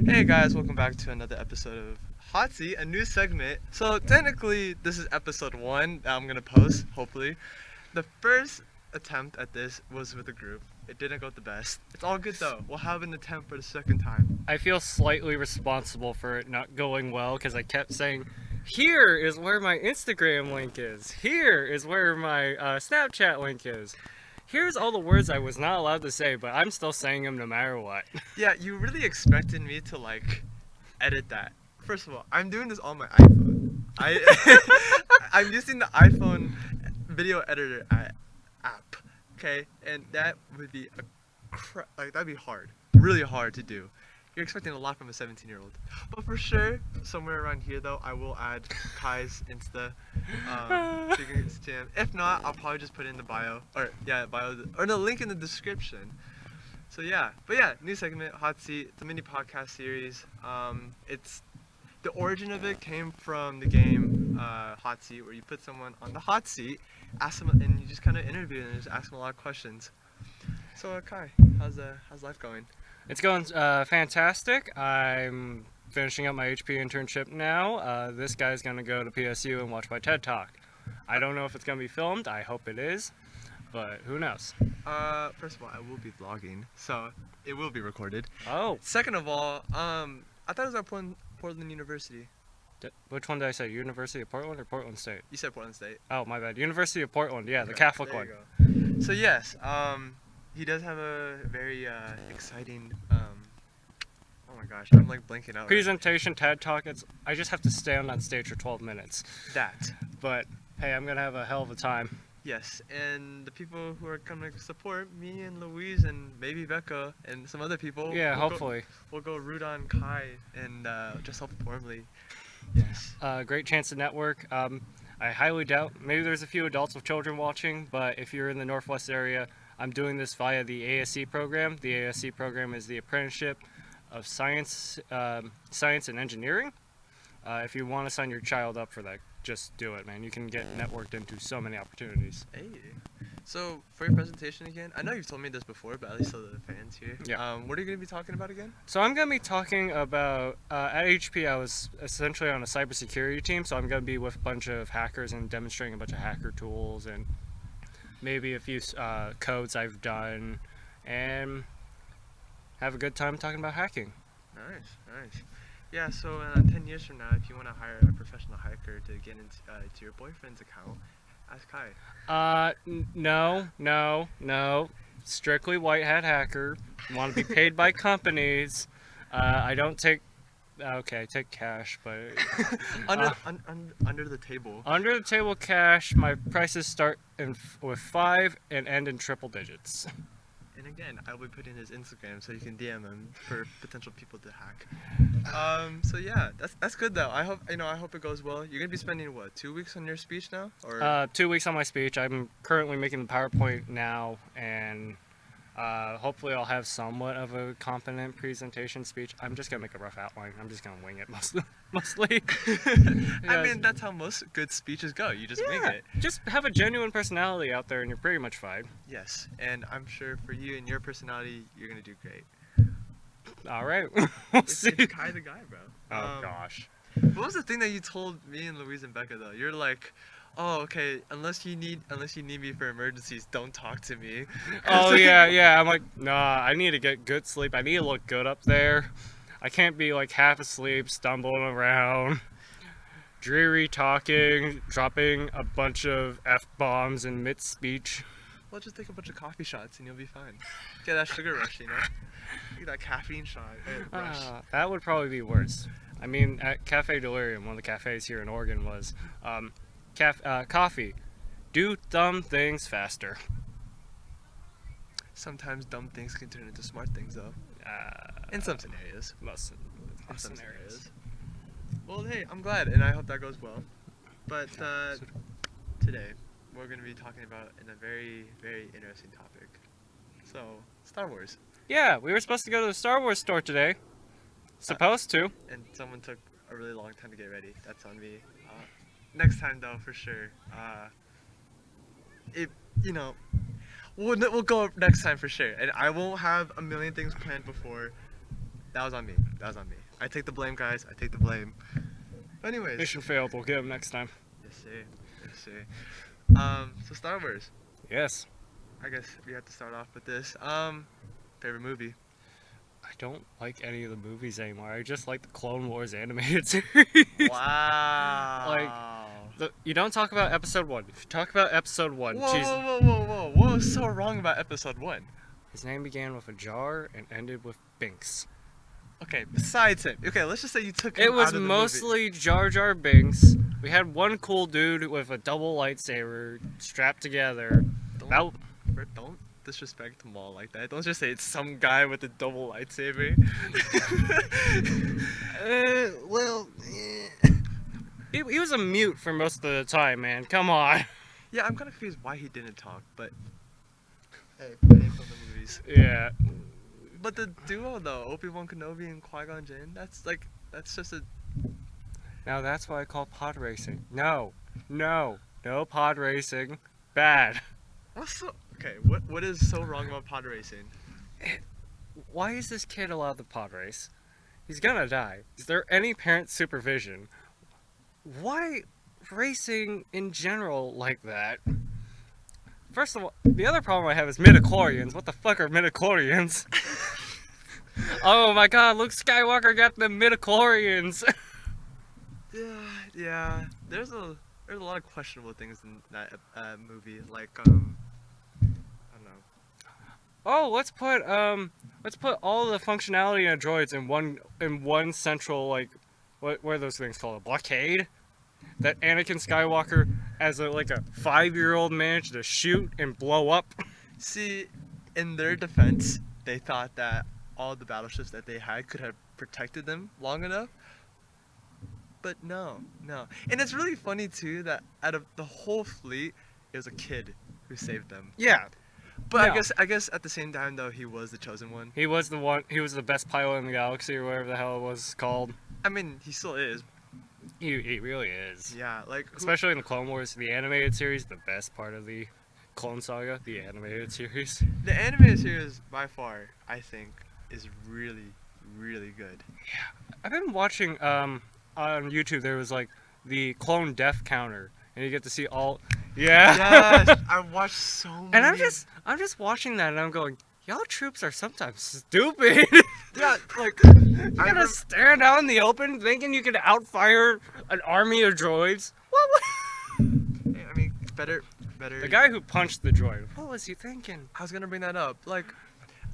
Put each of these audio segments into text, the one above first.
Hey guys, welcome back to another episode of Hot Seat, a new segment. So technically, this is episode 1 that I'm gonna post, hopefully. The first attempt at this was with a group. It didn't go the best. It's all good though. We'll have an attempt for the second time. I feel slightly responsible for it not going well because I kept saying, here is where my Instagram link is. Here is where my Snapchat link is. Here's all the words I was not allowed to say, but I'm still saying them no matter what. Yeah, you really expected me to edit that. First of all, I'm doing this on my iPhone. I'm using the iPhone video editor app. Okay, and that would be that'd be hard, really hard to do. You're expecting a lot from a 17-year-old. But for sure, somewhere around here though, I will add Kai's Insta. So you can see him. If not, I'll probably just put it in the bio, or the link in the description. So yeah, but yeah, new segment, Hot Seat. It's a mini podcast series. It's the origin of it came from the game Hot Seat, where you put someone on the hot seat, ask them, and you just kind of interview them and just ask them a lot of questions. So Kai, how's life going? It's going fantastic. I'm finishing up my HP internship now. This guy's going to go to PSU and watch my TED Talk. I don't know if it's going to be filmed. I hope it is, but who knows? First of all, I will be vlogging, so it will be recorded. Oh. Second of all, I thought it was at Portland University. Which one did I say? University of Portland or Portland State? You said Portland State. Oh, my bad. University of Portland, yeah, the Catholic one. Go. So yes, he does have a very exciting, oh my gosh, I'm like blanking out. Presentation, TED Talk, I just have to stand on stage for 12 minutes. That. But, hey, I'm going to have a hell of a time. Yes, and the people who are going to support me and Louise and maybe Becca and some other people. Yeah, hopefully. We'll go root on Kai and just help warmly. Yes. Great chance to network. I highly doubt, maybe there's a few adults with children watching, but if you're in the Northwest area, I'm doing this via the ASC program. The ASC program is the Apprenticeship of Science and Engineering. If you want to sign your child up for that, just do it, man. You can get networked into so many opportunities. Hey. So, for your presentation again, I know you've told me this before, but at least so the fans here. Yeah. What are you going to be talking about again? So I'm going to be talking about, at HP I was essentially on a cybersecurity team, so I'm going to be with a bunch of hackers and demonstrating a bunch of hacker tools and maybe a few codes I've done, and have a good time talking about hacking. Nice. Yeah, so 10 years from now, if you want to hire a professional hacker to get into your boyfriend's account, ask Kai. No. Strictly white hat hacker. Want to be paid by companies. I don't take. Okay, I take cash, but under the table. Under the table cash. My prices start with 5 and end in triple digits. And again, I'll be putting his Instagram so you can DM him for potential people to hack. So yeah, that's good though. I hope it goes well. You're gonna be spending what, 2 weeks on your speech now, or? 2 weeks on my speech. I'm currently making the PowerPoint now, and hopefully I'll have somewhat of a competent presentation speech. I'm just gonna make a rough outline. I'm just gonna wing it mostly. I mean, that's how most good speeches go. You just wing it. Just have a genuine personality out there, and you're pretty much fine. Yes, and I'm sure for you and your personality, you're gonna do great. All right, we'll see. It's Kai the guy, bro. Oh gosh. What was the thing that you told me and Louise and Becca though? You're like, oh, okay, unless you need me for emergencies, don't talk to me. Oh yeah. I'm like, nah, I need to get good sleep. I need to look good up there. I can't be like half asleep, stumbling around, dreary talking, dropping a bunch of F-bombs in mid-speech. Well, just take a bunch of coffee shots and you'll be fine. Get that sugar rush, you know? Get that caffeine shot. Rush. That would probably be worse. I mean, at Cafe Delirium, one of the cafes here in Oregon was, coffee. Do dumb things faster. Sometimes dumb things can turn into smart things, though. In some scenarios. Most some scenarios. Well, hey, I'm glad, and I hope that goes well. But today, we're going to be talking about a very, very interesting topic. So, Star Wars. Yeah, we were supposed to go to the Star Wars store today. Supposed to. And someone took a really long time to get ready. That's on me. Next time, though, for sure. We'll go next time for sure. And I won't have a million things planned before. That was on me. That was on me. I take the blame, guys. I take the blame. Anyways. Mission failed. We'll get him next time. Yes, sir. Yes, sir. So Star Wars. Yes. I guess we have to start off with this. Favorite movie. I don't like any of the movies anymore. I just like the Clone Wars animated series. Wow. You don't talk about episode 1. If you talk about episode 1, Whoa, Jesus. whoa. What was so wrong about episode 1? His name began with a jar and ended with Binks. Okay, besides him. Okay, let's just say you took him It was out of the mostly Jar Jar Binks. We had one cool dude with a double lightsaber strapped together. Movie. Don't disrespect Maul like that. Don't just say it's some guy with a double lightsaber. He was a mute for most of the time, man. Come on. Yeah, I'm kind of confused why he didn't talk, but hey, I ain't from the movies. Yeah. But the duo though, Obi-Wan Kenobi and Qui-Gon Jinn, that's just a. Now that's why I call pod racing. No pod racing. Bad. What's so okay? What is so wrong about pod racing? Why is this kid allowed to pod race? He's gonna die. Is there any parent supervision? Why racing in general like that? First of all, the other problem I have is midichlorians. What the fuck are midichlorians? Oh my god, Luke Skywalker got the midichlorians. Yeah. There's a lot of questionable things in that movie. Like I don't know. Oh, let's put all the functionality of droids in one central, like, what are those things called? A blockade? That Anakin Skywalker, as a 5-year-old, managed to shoot and blow up. See, in their defense, they thought that all the battleships that they had could have protected them long enough. But no. And it's really funny too that out of the whole fleet, it was a kid who saved them. Yeah. But No. I guess at the same time though, he was the chosen one. He was the best pilot in the galaxy, or whatever the hell it was called. I mean, he still is. He really is. Yeah, Especially in the Clone Wars, the animated series, the best part of the Clone Saga, the animated series. the animated series by far, I think, is really, really good. I've been watching on YouTube. There was the clone death counter, and you get to see all. Yeah. Yes, I watched so many. And I'm just watching that, and I'm going, y'all troops are sometimes stupid. Yeah, You gotta stand out in the open thinking you can outfire an army of droids. What? I mean, better. The guy who punched the droid, what was he thinking? I was gonna bring that up.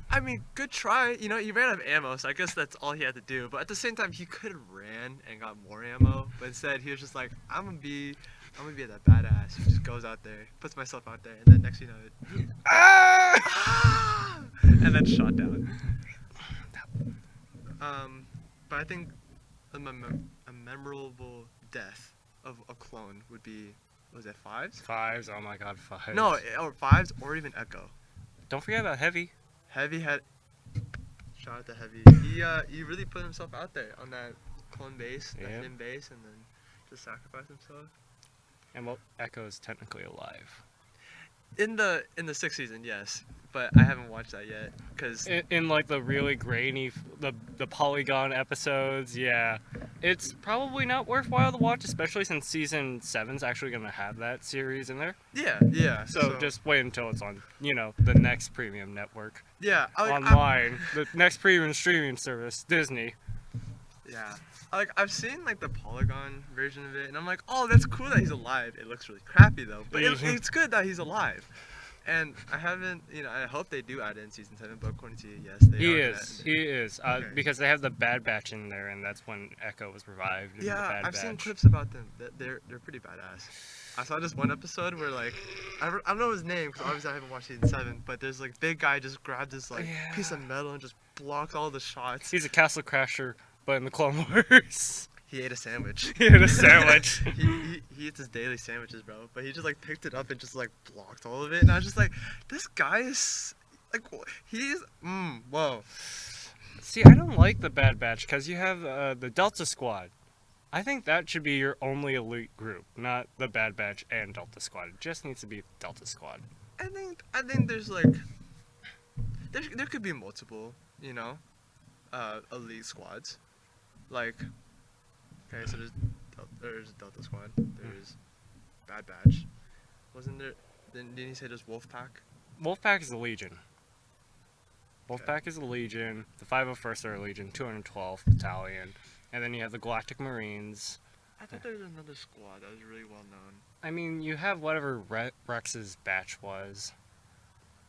I mean, good try. You know, he ran out of ammo, so I guess that's all he had to do. But at the same time, he could have ran and got more ammo. But instead, he was just like, I'm gonna be that badass who just goes out there, puts myself out there, and then next thing you know, and then shot down. But I think a memorable death of a clone would be, was it Fives? Fives, oh my god, Fives. No, or Fives, or even Echo. Don't forget about Heavy. Heavy had. Shout out to Heavy. He really put himself out there on that clone base, that thin base, and then just sacrificed himself. And well, Echo is technically alive. In the 6th season, yes, but I haven't watched that yet because In the really grainy, the polygon episodes, yeah, it's probably not worthwhile to watch, especially since season 7's actually gonna have that series in there. yeah. So just wait until it's on, the next premium network. Yeah, Online, the next premium streaming service, Disney. Yeah, I've seen the polygon version of it, and I'm like, oh, that's cool that he's alive. It looks really crappy though, but it's good that he's alive. And I haven't, I hope they do add in season 7, but according to you, yes, they are. He is, Okay. because they have the Bad Batch in there, and that's when Echo was revived. In the Yeah, Bad I've Batch. seen clips about them. They're pretty badass. I saw this one episode where I don't know his name because obviously I haven't watched season 7, but there's big guy just grabbed this piece of metal and just blocked all the shots. He's a castle crasher, but in the Clone Wars. He ate a sandwich. He had a sandwich. he eats his daily sandwiches, bro. But he just picked it up and just blocked all of it, and I was just like, this guy is whoa. See, I don't like the Bad Batch because you have the Delta Squad. I think that should be your only elite group, not the Bad Batch and Delta Squad. It just needs to be Delta Squad. I think there's there could be multiple, elite squads. Like, okay, so there's Delta Squad. There's Bad Batch. Wasn't there? Didn't he say there's Wolfpack? Wolfpack is a Legion. Wolfpack is a Legion. The 501st are a Legion, 212th Battalion. And then you have the Galactic Marines. I thought there was another squad that was really well known. I mean, you have whatever Rex's batch was.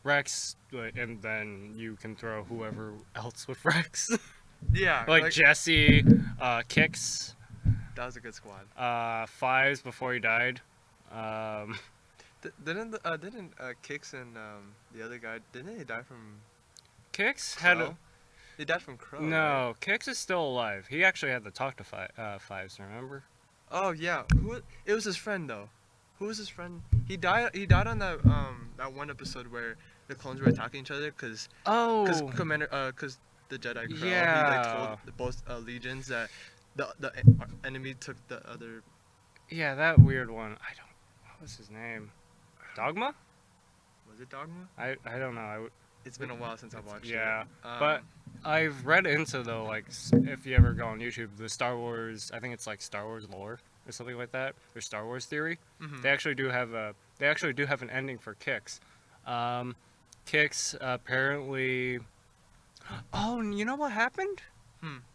Rex, and then you can throw whoever else with Rex. Yeah, like Jesse, Kix. That was a good squad. Fives before he died. Didn't Kix and the other guy, didn't they die from Kix Crow? had a... They died from Crow. No, right? Kix is still alive. He actually had to talk to Fives, remember? Oh yeah, it was his friend though. Who was his friend? He died on that one episode where the clones were attacking each other because the Jedi Crow, Yeah. he like told both legions that the enemy took the other. Yeah, that weird one. What was his name? Dogma? Was it Dogma? I don't know. It's been a while since I watched it. Yeah, but I've read into though, like if you ever go on YouTube, the Star Wars, I think it's like Star Wars lore or something like that, or Star Wars theory. Mhm. They actually do have an ending for Kix. Kix apparently. Oh, and you know what happened?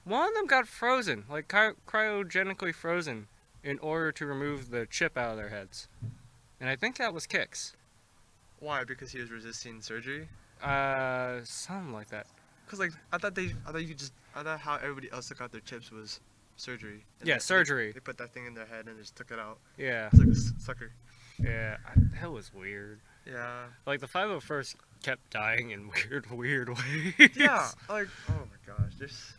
One of them got frozen, like cryogenically frozen, in order to remove the chip out of their heads, and I think that was Kix. Why? Because he was resisting surgery. Something like that. Cause like I thought how everybody else took out their chips was surgery. And Yeah, surgery. They put that thing in their head and just took it out. Yeah. It's like a sucker. Yeah, that was weird. Yeah. Like the 501st kept dying in weird ways. Yeah. Like oh my gosh, there's.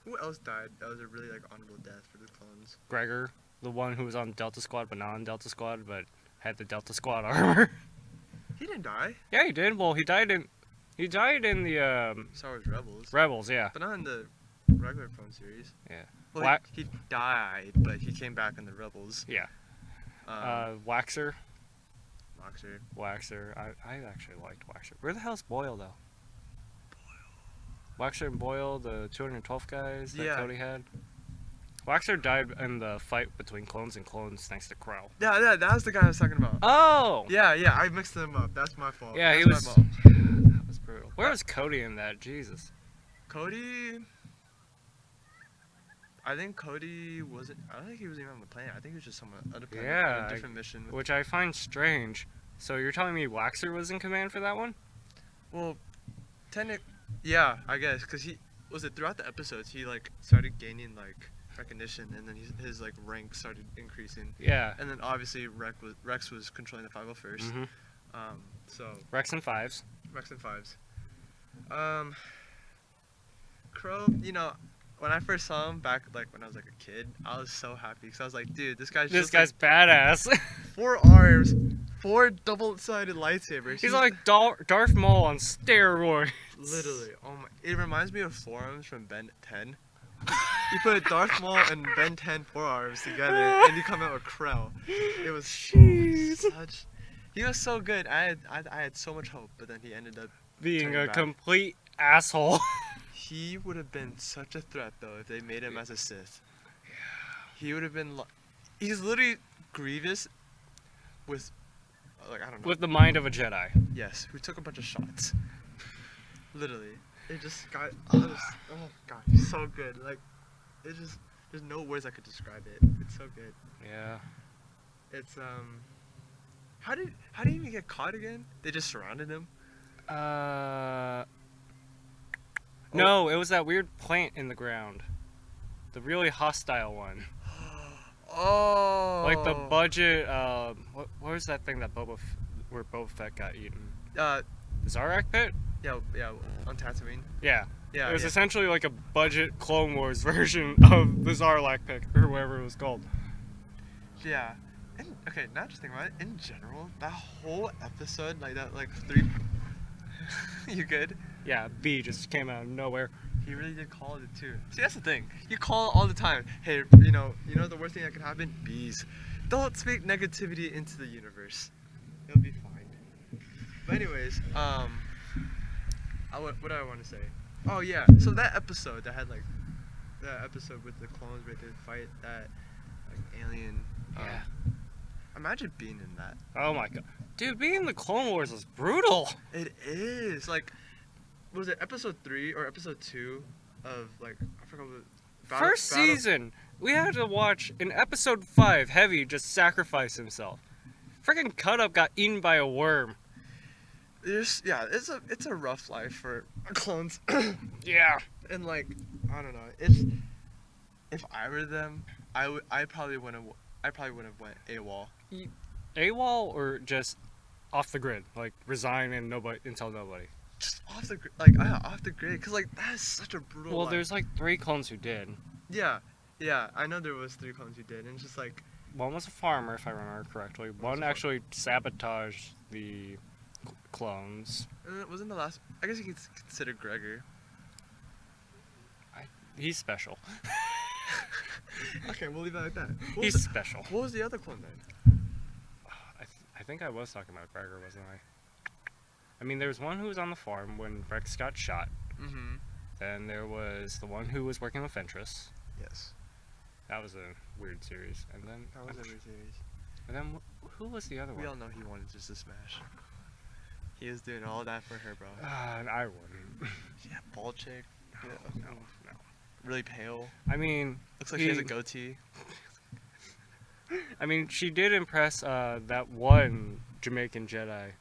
Who else died? That was a really like honorable death for the clones. Gregor, the one who was on Delta Squad but not on Delta Squad, but had the Delta Squad armor. He didn't die. Yeah, he did. Well, he died in the Star Wars Rebels. Rebels, yeah. But not in the regular clone series. Yeah. Well, he died, but he came back in the Rebels. Yeah. Waxer. Waxer. I actually liked Waxer. Where the hell's Boyle though? Waxer and Boyle, the 212 guys that Cody had. Waxer died in the fight between clones and clones thanks to Crow. Yeah, that was the guy I was talking about. Oh! Yeah, I mixed them up. That's my fault. Yeah, That's he was. That was brutal. Where was Cody in that? Jesus. Cody. I think Cody wasn't. I don't think he was even on the planet. I think he was just on another planet. Yeah, on a different mission. Which I find strange. So you're telling me Waxer was in command for that one? Well, yeah, I guess, because throughout the episodes he like started gaining like recognition, and then his like rank started increasing. Yeah. And then obviously Rex was controlling the 501st. Mm-hmm. So Rex and Fives. Rex and Fives. Crow, when I first saw him back like when I was like a kid, I was so happy because I was like, dude, this guy's badass. 4 arms, 4 double-sided lightsabers. He's like Darth Maul on steroids. Literally, oh my! It reminds me of forearms from Ben 10. You put Darth Maul and Ben 10 forearms together, and you come out with Crow. It was such. He was so good. I had so much hope, but then he ended up being a complete asshole. He would have been such a threat though if they made him as a Sith. Yeah. He would have been. He's literally Grievous with, like I don't know. With the mind of a Jedi. Yes, who took a bunch of shots. Literally, it just got. Oh god, he's so good. Like, it just. There's no words I could describe it. It's so good. Yeah. It's How did he even get caught again? They just surrounded him. No, it was that weird plant in the ground. The really hostile one. Oh. Like the budget. What was that thing that where Boba Fett got eaten? The Zarak pit. Yeah, on Tatooine. Yeah. Yeah. It was essentially like a budget Clone Wars version of the Zarlak pit or whatever it was called. Yeah. And okay, not just think about it. In general, that whole episode, like that, like 3. You good? Yeah, B just came out of nowhere. He really did call it too. See, that's the thing. You call it all the time. Hey, you know the worst thing that could happen? Bees. Don't speak negativity into the universe. It'll be fine. But anyways, what do I want to say? Oh yeah, so that episode that had like that episode with the clones where they fight that like alien. Yeah. Imagine being in that. Oh my god. Dude, being in the Clone Wars was brutal. It is like, was it episode 3 or episode 2 of like I forgot what. First season, we had to watch in episode 5, Heavy just sacrifice himself. Freaking Cut Up got eaten by a worm. It's a rough life for clones. Yeah. And like I don't know, if I were them, I probably wouldn't have went AWOL. AWOL or just off the grid, like resign and tell nobody. Just off the off the grid, cause like that is such a brutal. Well, life. there's like 3 clones who did. Yeah, I know there was 3 clones who did, and it's just like One was a farmer, if I remember correctly. One actually sabotaged the clones. wasn't the last. I guess you could consider Gregor. He's special. Okay, we'll leave it like that. He's special. What was the other clone then? I think I was talking about Gregor, wasn't I? I mean, there was one who was on the farm when Rex got shot. Mm-hmm. Then there was the one who was working with Ventress. Yes. That was a weird series. And then That was every series. And then who was the other We one? all know he wanted just to smash. He was doing all that for her, bro. I wouldn't. Yeah, bald chick. No. Really pale. I mean, Looks like she has a goatee. I mean, she did impress that one Jamaican Jedi,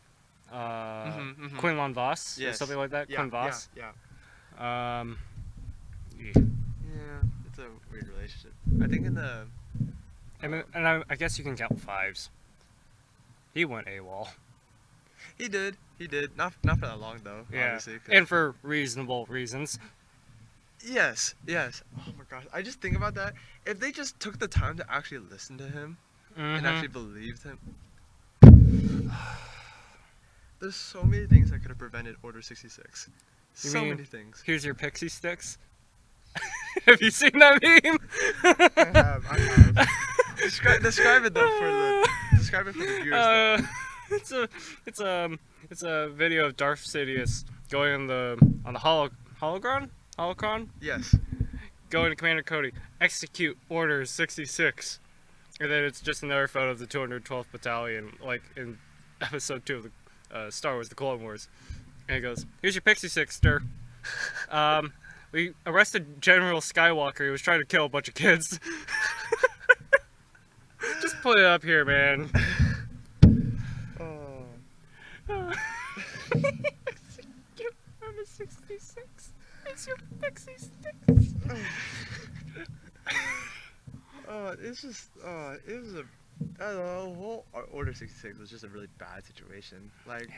Quinlan Voss, or Yes. something like that. Yeah, Quinn Voss. Yeah. Yeah. Yeah, it's a weird relationship. I think in the. And I guess you can count 5s. He went AWOL. He did. Not for that long though. Yeah. Obviously. 'Cause- And for reasonable reasons. Yes. Oh my gosh, I just think about that. If they just took the time to actually listen to him and actually believed him, there's so many things that could have prevented Order 66. You So mean- many things. Here's your pixie sticks. Have you seen that meme? I have. Describe it though describe it for the viewers. Though. It's a video of Darth Sidious going on the holocron, Yes. going to Commander Cody, execute Order 66, and then it's just another photo of the 212th Battalion, like in Episode 2 of the Star Wars: The Clone Wars, and he goes, "Here's your pixie stick, sir. We arrested General Skywalker. He was trying to kill a bunch of kids." Just put it up here, man. Oh. Execute Order 66. It's your pixie sticks. It was a. I don't know, the whole Order 66 was just a really bad situation. Like,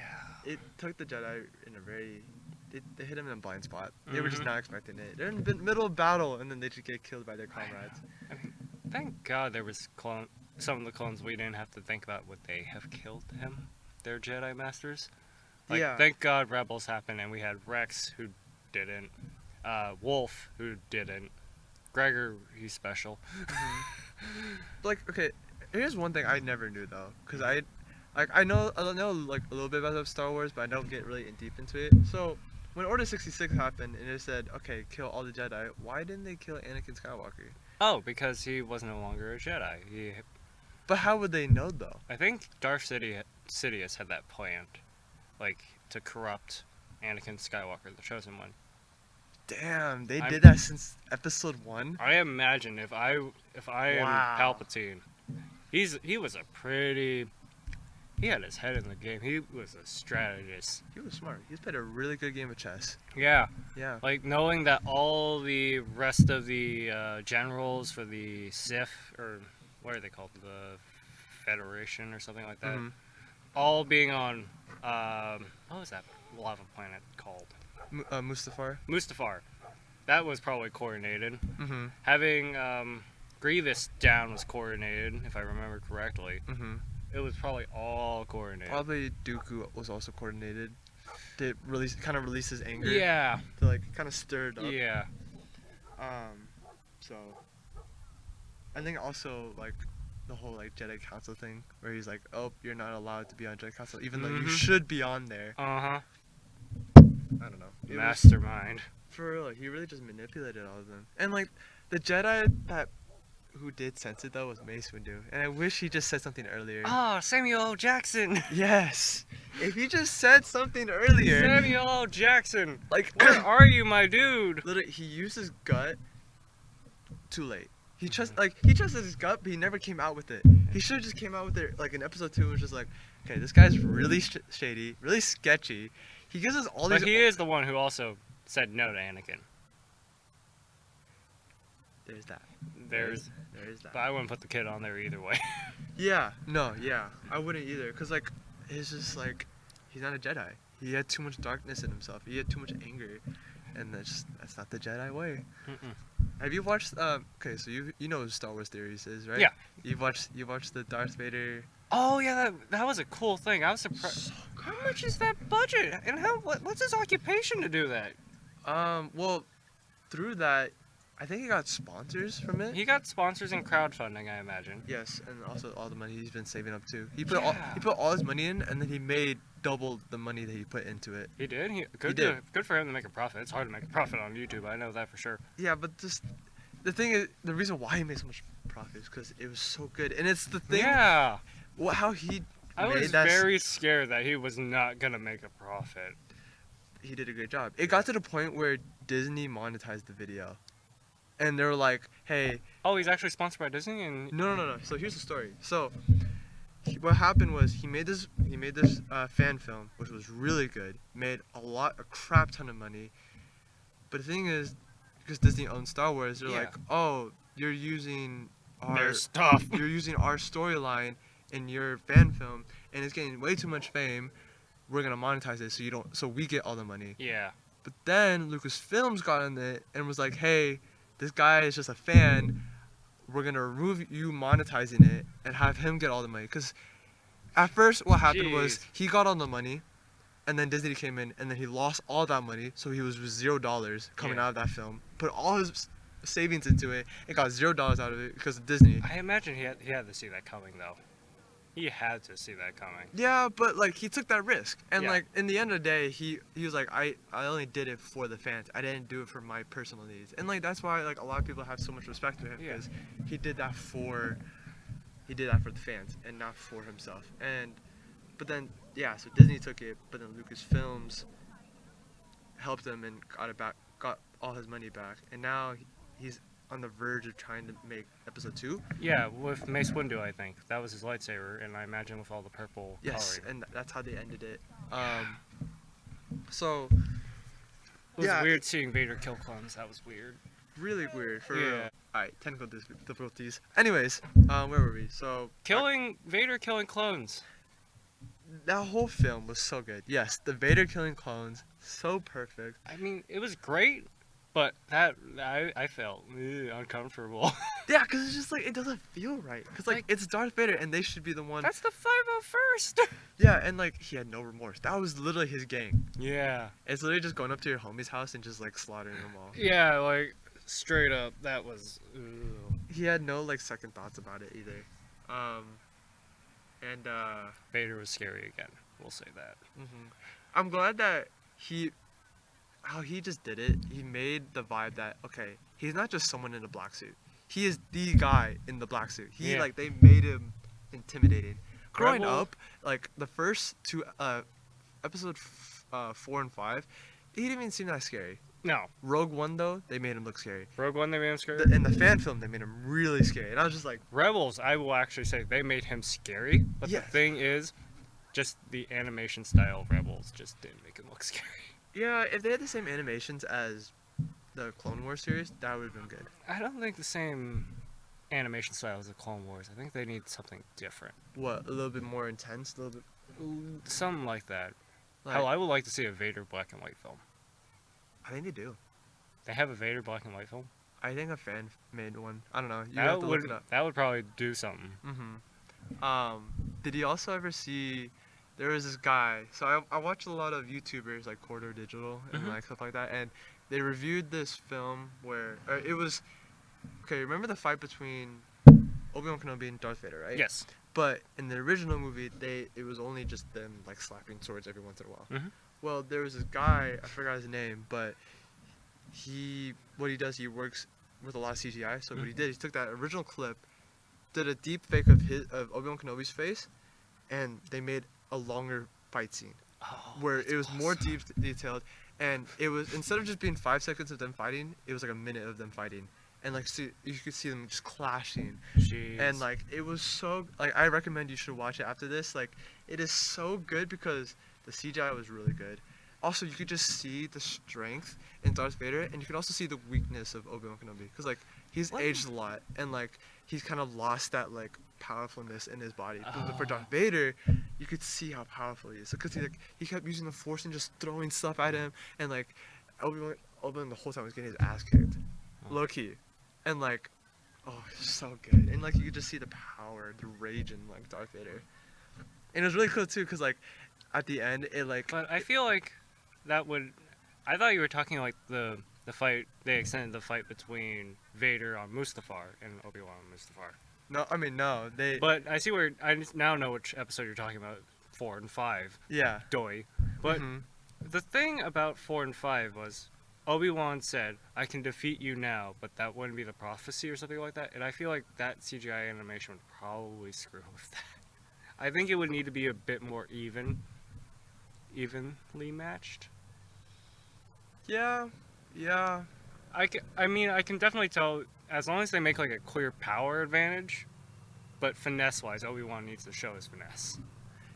it took the Jedi in a very. They hit him in a blind spot. They were just not expecting it. They're in the middle of battle, and then they just get killed by their comrades. I mean, thank God there was some of the clones we didn't have to think about would they have killed him, their Jedi masters. Like, Yeah. thank God Rebels happened and we had Rex who didn't, Wolf who didn't, Gregor, he's special. Like, okay, here's one thing I never knew though, because I know like a little bit about Star Wars, but I don't get really in deep into it. So when Order 66 happened and it said, okay, kill all the Jedi, why didn't they kill Anakin Skywalker? Oh, because he was no longer a Jedi. But how would they know though? I think Darth Sidious had that planned, like, to corrupt Anakin Skywalker, the Chosen One. Damn, they did that since Episode 1. I imagine if I am Wow. Palpatine, he was a pretty. He had his head in the game. He was a strategist. He was smart. He's played a really good game of chess. Yeah, Yeah. like knowing that all the rest of the generals for the Sith, or what are they called, the Federation or something like that, Mhm. all being on what was that lava planet called? Mustafar. Mustafar. That was probably coordinated. Mm-hmm. Having Grievous down was coordinated, if I remember correctly. Mm-hmm. It was probably all coordinated. Probably Dooku was also coordinated. To release his anger. Yeah. To like kind of stir it up. Yeah. So I think also like the whole like Jedi Council thing, where he's like, "Oh, you're not allowed to be on Jedi Council, even though you Mhm. should be on there." Uh huh. I don't know. It was, Mastermind. for real, he really just manipulated all of them. And like the Jedi that who did sense it though was Mace Windu, and I wish he just said something earlier. Oh, Samuel L. Jackson. Yes, if he just said something earlier. Samuel L. Jackson. Like Where are you, my dude? literally, he used his gut too late. He trusted his gut, but he never came out with it. He should have just came out with it like in episode 2, and was just like, okay, this guy's really shady, really sketchy. He gives us all But these. he is the one who also said no to Anakin. There's that. There's that. But I wouldn't put the kid on there either way. Yeah, no, yeah, I wouldn't either, cause like, it's just like, he's not a Jedi. He had too much darkness in himself. He had too much anger, and that's not the Jedi way. Mm-mm. Have you watched? Okay, so you know what Star Wars theories is, right? Yeah. You watched the Darth Vader. Oh yeah, that was a cool thing. I was surprised. So How much is that budget? And what's his occupation to do that? Well, through that, I think he got sponsors from it. He got sponsors and crowdfunding, I imagine. Yes, and also all the money he's been saving up too. He put all his money in, and then he made double the money that he put into it. He did. did. Good for him to make a profit. It's hard to make a profit on YouTube. I know that for sure. Yeah, but just the thing is, the reason why he made so much profit is because it was so good, and it's the thing. Yeah. How he I made was that. very scared that he was not gonna make a profit. He did a great job. It got to the point where Disney monetized the video, and they were like, "Hey, Oh, he's actually sponsored by Disney, and no. So here's the story. So what happened was he made this fan film, which was really good, made a crap ton of money. But the thing is, because Disney owns Star Wars, they're Yeah. like, "Oh, you're using their stuff. you're using our storyline in your fan film, and it's getting way too much fame. We're gonna monetize it so we get all the money." Yeah. But then Lucasfilms got in it and was like, "Hey, this guy is just a fan. We're gonna remove you monetizing it and have him get all the money." Because at first, what happened was Jeez. he got all the money, and then Disney came in, and then he lost all that money, so he was with $0 coming Yeah. out of that film. Put all his savings into it, and got $0 out of it because of Disney. I imagine he had to see that coming though. He had to see that coming. Yeah, but like he took that risk, and Yeah. like in the end of the day, he was like, I only did it for the fans. I didn't do it for my personal needs, and like that's why like a lot of people have so much respect for him Yeah. because he did that for the fans and not for himself. But then so Disney took it, but then Lucasfilms helped him and got all his money back, and now he's on the verge of trying to make episode 2. Yeah, with Mace Windu, I think that was his lightsaber, and I imagine with all the purple Yes, coloring. and that's how they ended it. So It was yeah, weird seeing Vader kill clones. That was weird. really weird for Yeah. real. Alright, technical difficulties. Anyways, where were we? So Vader killing clones. that whole film was so good. Yes, the Vader killing clones, so perfect. I mean, it was great, but I felt uncomfortable. Yeah, because it's just like it doesn't feel right. Because like Like- it's Darth Vader and they should be the one. That's the 501st. Yeah, and like he had no remorse. That was literally his gang. Yeah. It's literally just going up to your homie's house and just like slaughtering them all. Yeah, like straight up, that was. Ew. He had no like second thoughts about it either. Vader was scary again. We'll say that. I'm glad that how he just did it. He made the vibe that okay, he's not just someone in a black suit. He is the guy in the black suit. Yeah. They made him intimidating. Growing Rebel- up, like the first two episode 4 and 5, he didn't even seem that scary. No. Rogue One though, they made him look scary. Rogue One, they made him scary. In the fan film, they made him really scary, and I was just like, Rebels, I will actually say they made him scary, but Yes. the thing is, just the animation style of Rebels just didn't make him look scary. yeah, if they had the same animations as the Clone Wars series, that would have been good. I don't think the same animation style as the Clone Wars. I think they need something different. What, a little bit more intense, a little bit. Something like that. Like, Hell, I would like to see a Vader black and white film. I think they do. They have a Vader black and white film? I think a fan made one. I don't know. You have to look it up. That would probably do something. Did you also ever see? There was this guy. So I watched a lot of YouTubers like Corridor Digital and Mhm. like stuff like that, and they reviewed this film where it was. Okay, remember the fight between Obi-Wan Kenobi and Darth Vader, right? Yes. But in the original movie, it was only just them like slapping swords every once in a while. Mhm. Well, there was this guy, I forgot his name, but what he does, he works with a lot of CGI. So what he did, he took that original clip, did a deep fake of Obi-Wan Kenobi's face, and they made a longer fight scene Oh, where that's it was more awesome. detailed, and it was, instead of just being 5 seconds of them fighting, it was like a minute of them fighting, and like you could see them just clashing, Jeez. and like it was so, like, I recommend you should watch it after this. Like, it is so good because the CGI was really good. Also, you could just see the strength in Darth Vader, and you can also see the weakness of Obi-Wan Kenobi, because like he's What? aged a lot, and like he's kind of lost that like powerfulness in his body. But for Oh. Darth Vader, you could see how powerful he is, because he kept using the Force and just throwing stuff at him, and like Obi-Wan the whole time was getting his ass kicked, Oh. low key, and like, oh, it's so good, and like you could just see the power, the rage in like Darth Vader, and it was really cool too, because like at the end it like. But I feel like that would. I thought you were talking like the fight. They extended the fight between Vader on Mustafar and Obi-Wan on Mustafar. No, I mean no, they. But I see where I now know which episode you're talking about. 4 and 5. Yeah. Doi. But Mhm. the thing about 4 and 5 was Obi-Wan said, "I can defeat you now," but that wouldn't be the prophecy or something like that. And I feel like that CGI animation would probably screw with that. I think it would need to be a bit more evenly matched. Yeah. Yeah. I mean, I can definitely tell as long as they make like a clear power advantage, but finesse-wise, Obi-Wan needs to show his finesse.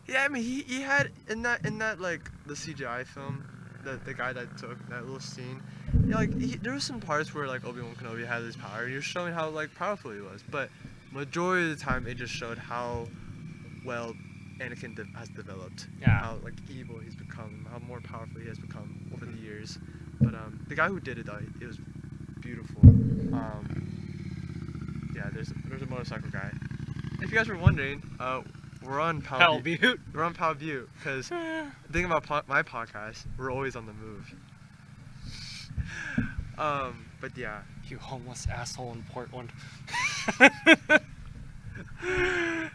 Yeah, I mean he had in that like the CGI film, the guy that took that little scene, yeah, like there was some parts where like Obi-Wan Kenobi had his power, and he was showing how like powerful he was, but majority of the time it just showed how well Anakin has developed, Yeah. how like evil he's become, how more powerful he has become over the years. But the guy who did it though, it was beautiful. Yeah, there's a motorcycle guy. If you guys were wondering, we're on Hell, Butte. We're on Pal Butte because the thing about my podcast, we're always on the move. But yeah. You homeless asshole in Portland.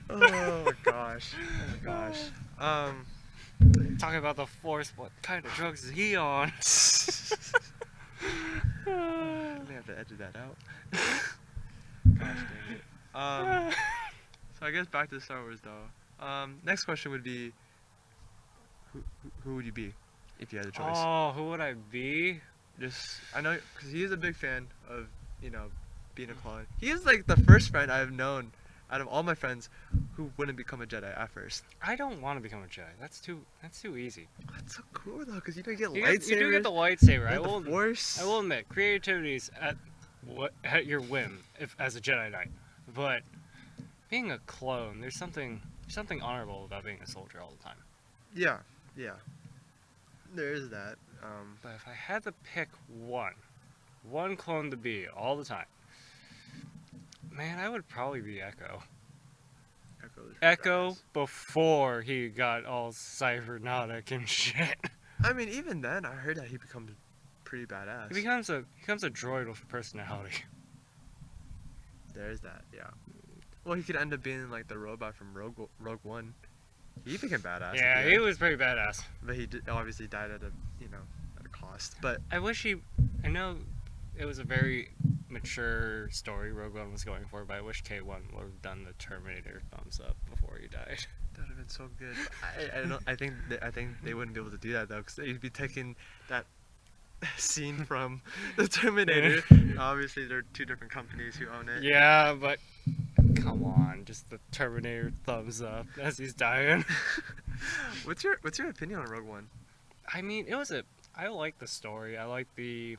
Oh my gosh. Oh my gosh. Talking about the Force, what kind of drugs is he on? I may have to edit that out. Gosh dang it. So I guess back to Star Wars though. Next question would be, who would you be if you had a choice? Oh, who would I be? Just, I know, because he is a big fan of, being a clone. He is like the first friend I've known out of all my friends who wouldn't become a Jedi at first. I don't want to become a Jedi. That's too easy. That's so cool though, because you don't get You lightsabers. do get the lightsaber. you get the Force. I will admit, creativity is at your whim if as a Jedi Knight. But being a clone, there's something honorable about being a soldier all the time. Yeah, yeah. There is that. But if I had to pick one clone to be all the time, man, I would probably be Echo. Echo before he got all cybernetic and shit. I mean, even then, I heard that he becomes pretty badass. He becomes a droid with personality. There's that, yeah. Well, he could end up being like the robot from Rogue One. He became badass. Yeah, at the he end, was pretty badass. But he obviously died at a cost. But I know it was a very mature story Rogue One was going for, but I wish K1 would have done the Terminator thumbs up before he died. that would have been so good. I think they wouldn't be able to do that though, because they'd be taking that scene from the Terminator. Obviously, there are two different companies who own it. Yeah, but come on, just the Terminator thumbs up as he's dying. What's your opinion on Rogue One? I mean, I like the story. I liked it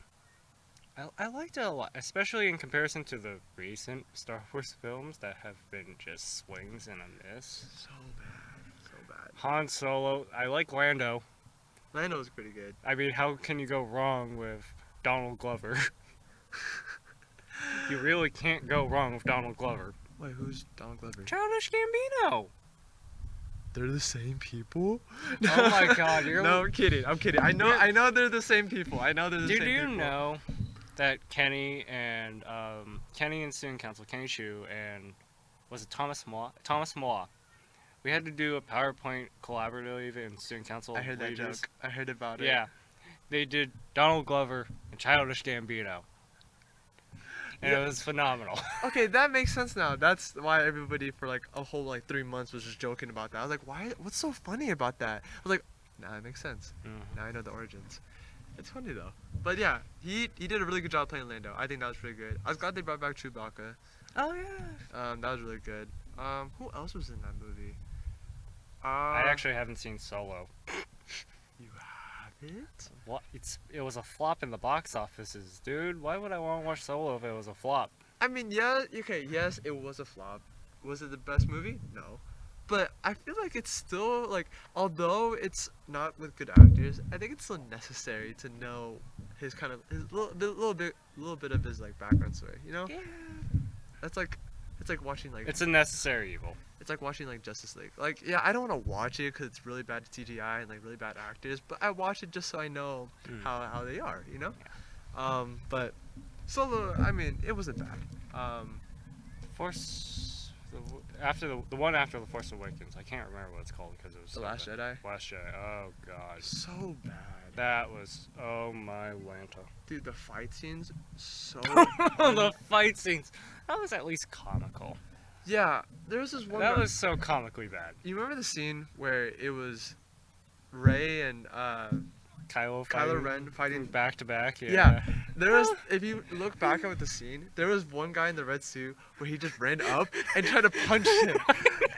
a lot, especially in comparison to the recent Star Wars films that have been just swings and a miss. So bad. Han Solo, I like Lando. Lando was pretty good. I mean, how can you go wrong with Donald Glover? You really can't go wrong with Donald Glover. Wait, who's Donald Glover? Childish Gambino. They're the same people? Oh my God, No, I'm kidding. I know they're the same people. I know they're the same Do people. you know that Kenny and Student Council, Kenny Chu and was it Thomas Moore We had to do a PowerPoint collaborative in student council. I heard that leaders. joke. I heard about it. Yeah, they did Donald Glover and Childish Gambino, and Yeah. it was phenomenal. Okay, that makes sense now. That's why everybody for like a whole like 3 months was just joking about that. I was like, why? What's so funny about that? I was like, nah, it makes sense. Mhm. Now I know the origins. It's funny though. But yeah, he did a really good job playing Lando. I think that was pretty good. I was glad they brought back Chewbacca. Oh yeah. That was really good. Who else was in that movie? I actually haven't seen Solo. You haven't? What? It was a flop in the box offices, dude. Why would I want to watch Solo if it was a flop? I mean, yeah, okay, yes, it was a flop. Was it the best movie? No. But I feel like it's still like, although it's not with good actors, I think it's still necessary to know his kind of his little bit of his like background story. You know? Yeah. That's like, it's like watching like It's a necessary evil. it's like watching like Justice League. Like, yeah, I don't want to watch it because it's really bad CGI and like really bad actors, but I watch it just so I know how they are. You know? But Solo, I mean, it wasn't bad. After the one after the Force Awakens, I can't remember what it's called because it was The so Last bad. Jedi. Last Jedi. Oh god, So bad. that was my Lanta. Dude, the fight scenes so. The fight scenes. That was at least comical. Yeah, there was this one. That guy- was so comically bad. You remember the scene where it was Rey and Kylo Ren fighting? back to back. Yeah. There was, if you look back at the scene, there was one guy in the red suit where he just ran up and tried to punch him,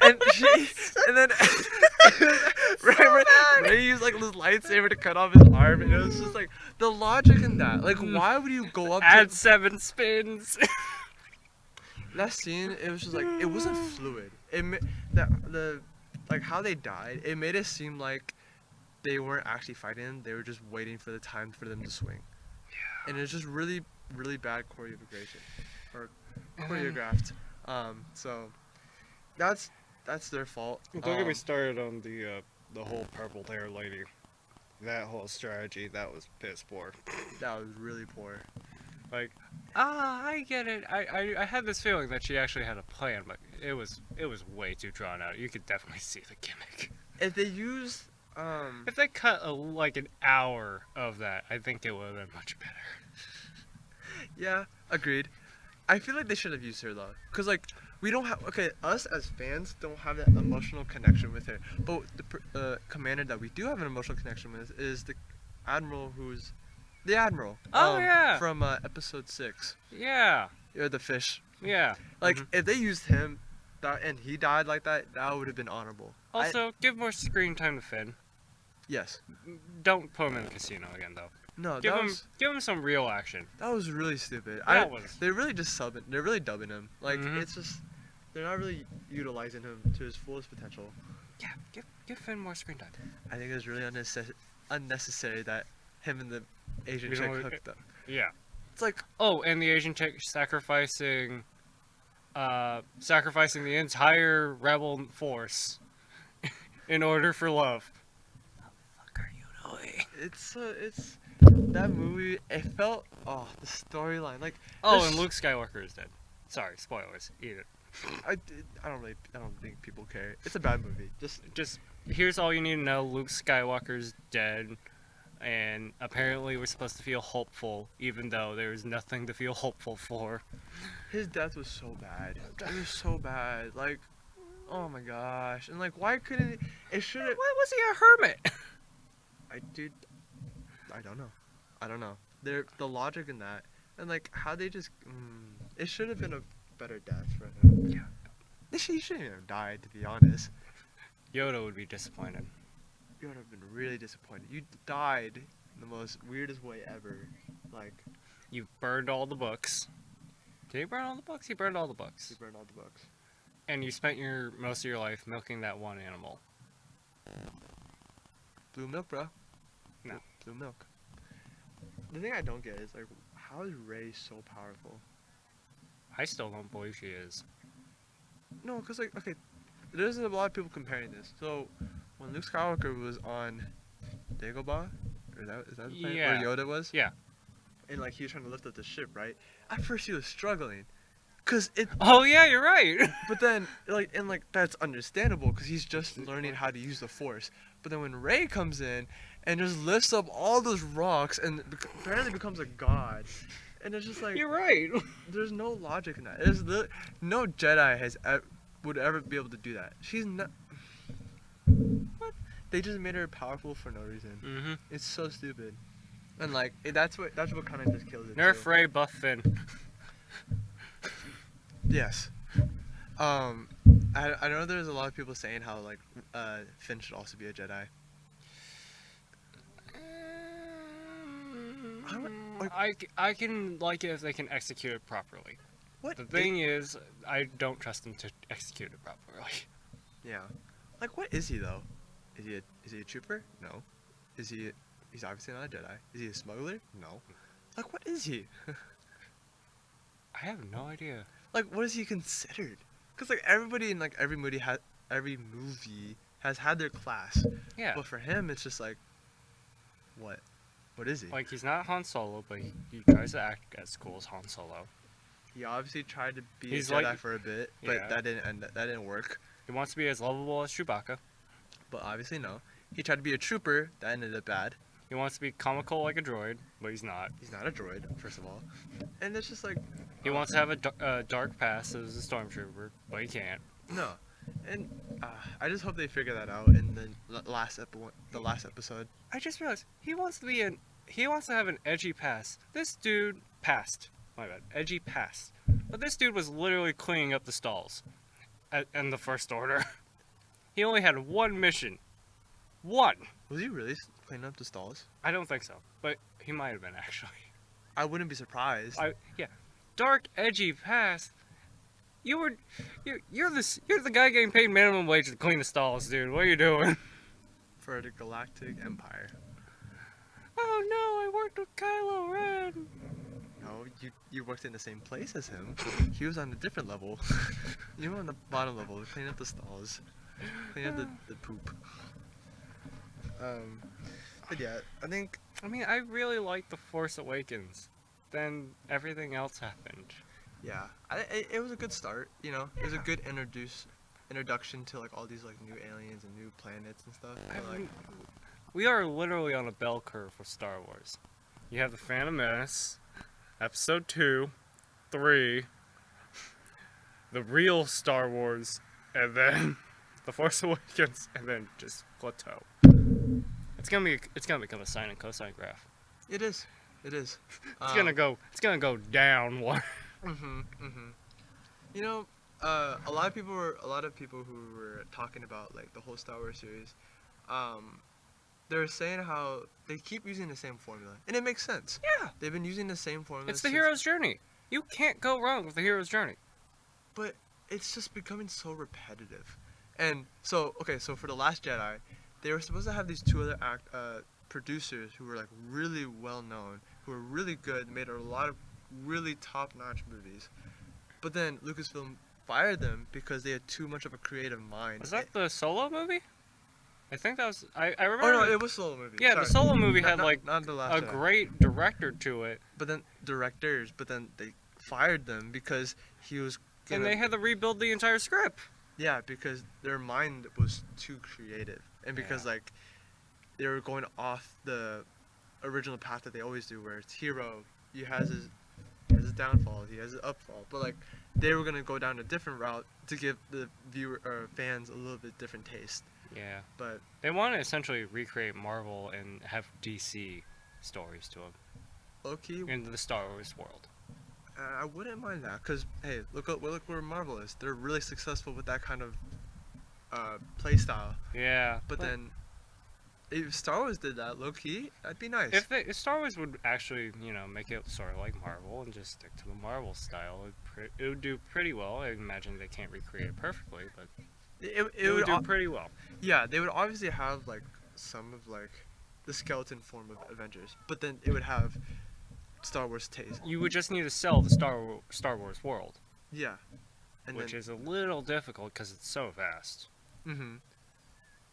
and then Ray used like this lightsaber to cut off his arm, and it was just like the logic in that. Like, why would you go up Add to 7 spins. that scene? It was just like it wasn't fluid. The like how they died. It made it seem like they weren't actually fighting. They were just waiting for the time for them to swing. Yeah. And it's just really, really bad choreographed. So that's their fault. Don't get me started on the whole purple hair lady. That whole strategy, that was piss poor. That was really poor. Like, I get it. I had this feeling that she actually had a plan, but it was way too drawn out. You could definitely see the gimmick. If they used If they cut like an hour of that, I think it would have been much better. yeah, agreed. I feel like they should have used her though, cause like we don't have us as fans don't have that emotional connection with her. But the commander that we do have an emotional connection with is the admiral who's the admiral. Oh, yeah. From episode 6. Yeah. Or the fish. Yeah. Like if they used him, and he died like that, that would have been honorable. Also, give more screen time to Finn. Yes. Don't put him in the casino again, though. No, Give him some real action. that was really stupid. They're really just subbing. They're really dubbing him. Like it's just they're not really utilizing him to his fullest potential. Yeah, give Finn more screen time. I think it was really unnecessary that him and the Asian You chick know, hooked up. Yeah. It's like Oh, and the Asian chick sacrificing the entire rebel force in order for love. What the fuck are you doing? it's that movie. It felt the storyline like Oh, there's- and Luke Skywalker is dead. Sorry, spoilers. Eat it. I don't think people care. It's a bad movie. Just here's all you need to know: Luke Skywalker's dead, and apparently we're supposed to feel hopeful, even though there is nothing to feel hopeful for. His death was so bad. It was so bad. Like, oh my gosh. And like, why couldn't it should have? Why was he a hermit? I don't know. The logic in that, and like how they just, it should have been a better death for him. Yeah. He shouldn't even have died, to be honest. Yoda would be disappointed. You would have been really disappointed. You died in the most weirdest way ever. Like, You burned all the books. Did he burn all the books? He burned all the books. you burned all the books. And you spent most of your life milking that one animal. Blue milk, bro. No. Blue milk. The thing I don't get is like, how is Rey so powerful? I still don't believe she is. No, because like, okay, there's a lot of people comparing this. So when Luke Skywalker was on Dagobah, is that the planet Yeah. where Yoda was? Yeah. And like he was trying to lift up the ship, right? At first he was struggling, Cause it, Oh yeah, you're right. but then like that's understandable because he's just learning how to use the Force. But then when Rey comes in and just lifts up all those rocks and apparently becomes a god, and it's just like You're right. there's no logic in that. No Jedi would ever be able to do that. She's not. What? They just made her powerful for no reason. Mm-hmm. It's so stupid. And like that's what kind of just kills it. Nerf too. Rey, buff Finn. Yes. I know there's a lot of people saying how like Finn should also be a Jedi. I can like it if they can execute it properly. What? The thing is, I don't trust them to execute it properly. Yeah. Like what is he though? Is he a trooper? No. He's obviously not a Jedi. Is he a smuggler? No. Like what is he? I have no idea. Like what is he considered? Cuz like everybody in like every movie has had their class. Yeah. But for him it's just like what? What is he? Like he's not Han Solo, but he tries to act as cool as Han Solo. He obviously tried to be He's a Jedi like- for a bit, but Yeah. that didn't work. He wants to be as lovable as Chewbacca. But obviously no. He tried to be a trooper, that ended up bad. He wants to be comical like a droid, but he's not. He's not a droid, first of all. And it's just like He wants to have a dark past as a stormtrooper, but he can't. no. And I just hope they figure that out in the last episode. I just realized he wants to have an edgy past. This dude passed. My bad. Edgy past. But this dude was literally cleaning up the stalls in the First Order. He only had one mission. One. Was he really cleaning up the stalls? I don't think so, but he might have been actually. I wouldn't be surprised. Yeah. Dark edgy past. You're the guy getting paid minimum wage to clean the stalls, dude. What are you doing? For the Galactic Empire. Oh no, I worked with Kylo Ren. No, you worked in the same place as him. He was on a different level. You were on the bottom level, cleaning up the stalls. Cleaning up the poop. But yeah, I think I mean, I really liked The Force Awakens. Then everything else happened. yeah, it was a good start. You know, it was a good introduction to like all these like new aliens and new planets and stuff. I But, like, mean, we are literally on a bell curve with Star Wars. You have The Phantom Menace, Episode 2, 3, the real Star Wars, and then The Force Awakens, and then just plateau. It's gonna become a sine and cosine graph. it is. It's gonna go down one. You know, a lot of people who were talking about like the whole Star Wars series, they're saying how they keep using the same formula, and it makes sense. Yeah. They've been using the same formula. It's the since- hero's journey. You can't go wrong with the hero's journey. But it's just becoming so repetitive. And so for The Last Jedi, they were supposed to have these two other producers who were like really well known, who were really good, made a lot of really top-notch movies. But then Lucasfilm fired them because they had too much of a creative mind. Was that the Solo movie? I think that was. I remember. Oh no, it was Solo movie. Yeah, Sorry. the Solo movie Not- had not- like not The Last a Jedi. great director to it, But then fired them because he was and gonna, they had to rebuild the entire script. yeah, because their mind was too creative, and because Yeah. like they were going off the original path that they always do, where it's hero, he has his downfall, he has his upfall, but like they were gonna go down a different route to give the viewer or fans a little bit different taste. Yeah, But they want to essentially recreate Marvel and have DC stories to them low key, into the Star Wars world. I wouldn't mind that, cause hey, look where Marvel is. They're really successful with that kind of play style. Yeah, But then, if Star Wars did that, low key, that'd be nice. if Star Wars would actually, make it sort of like Marvel and just stick to the Marvel style, it would do pretty well. I imagine they can't recreate it perfectly, but it would do pretty well. Yeah, they would obviously have like some of like the skeleton form of Avengers, but then it would have Star Wars taste. You would just need to sell the Star Wars world, Yeah, and which then, is a little difficult because it's so vast.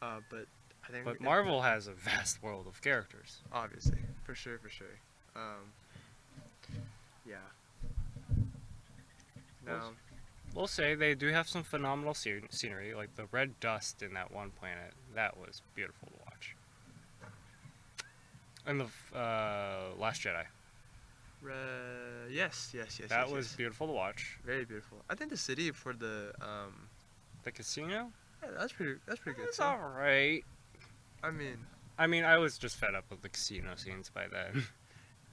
but I think But Marvel has a vast world of characters. obviously, for sure. Yeah. Now, We'll say they do have some phenomenal scenery, like the red dust in that one planet. That was beautiful to watch. And the Last Jedi. yes. That was Yes. beautiful to watch. Very beautiful. I think the city for The casino? yeah, that's pretty good It's too. alright. I mean, I was just fed up with the casino scenes by then.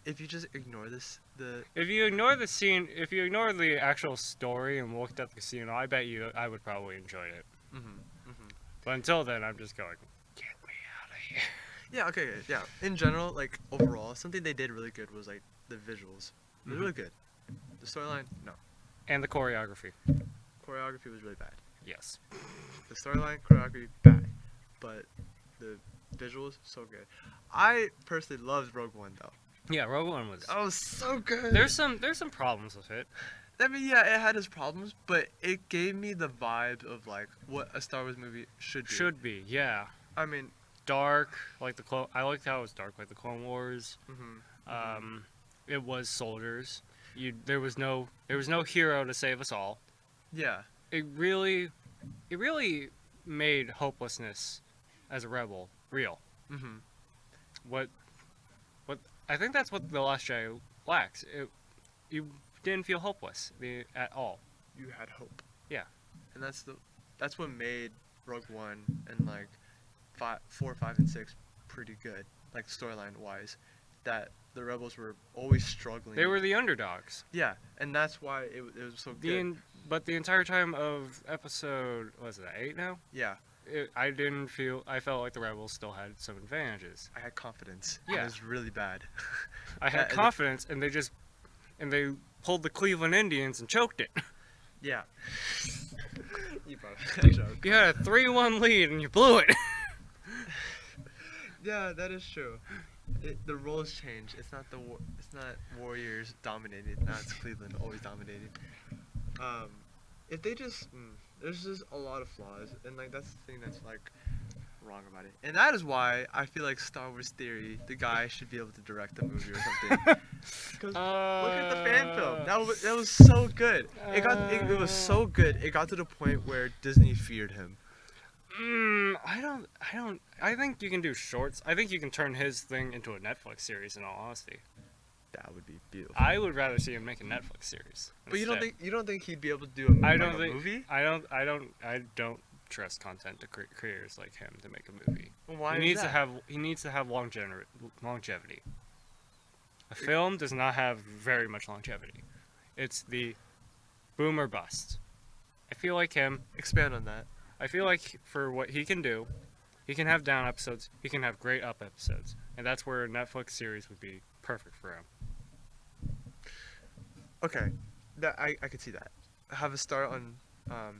if you just ignore the If you ignore the actual story and looked at the casino, I would probably enjoy it. But until then, I'm just going, get me out of here. yeah, okay, yeah. In general, like overall, something they did really good was like the visuals. It was really good. The storyline, no. And the choreography. Choreography was really bad. Yes. The storyline, choreography, bad. But the visuals, so good. I personally loved Rogue One though. Yeah, Rogue One was. Oh, so good. There's some problems with it. I mean, yeah, it had its problems, but it gave me the vibe of like what a Star Wars movie should be. Should be, yeah. I mean, Dark, like the clone. I liked how it was dark, like the Clone Wars. mm-hmm. It was soldiers. There was no hero to save us all. Yeah. It really made hopelessness as a rebel real. Mm-hmm. What I think that's what the Last Jedi lacks. You didn't feel hopeless at all. You had hope. Yeah. And that's what made Rogue One and like 4, 5, and 6 pretty good, like storyline wise. That the rebels were always struggling. They were the underdogs. Yeah, and that's why it was so good. But the entire time of episode, what is it, 8 now? Yeah, I felt like the rebels still had some advantages. I had confidence. Yeah. It was really bad. I had confidence, and they pulled the Cleveland Indians and choked it. Yeah. You brought that joke. You had a 3-1 lead, and you blew it. Yeah, that is true. The roles change. It's not Warriors dominating. Now it's Cleveland always dominating. If they just there's just a lot of flaws, and like that's the thing that's like wrong about it. And that is why I feel like Star Wars Theory, the guy should be able to direct the movie or something. Because look at the fan film. That was so good. It was so good. It got to the point where Disney feared him. I think you can do shorts. I think you can turn his thing into a Netflix series, in all honesty. That would be beautiful. I would rather see him make a Netflix series. But instead. you don't think he'd be able to do a movie? I don't trust content creators like him to make a movie. Why he is that? He needs to have longevity. A film does not have very much longevity. It's the boom or bust. I feel like him. Expand on that. I feel like for what he can do, he can have down episodes, he can have great up episodes, and that's where a Netflix series would be perfect for him. Okay, that I could see that. Have a start on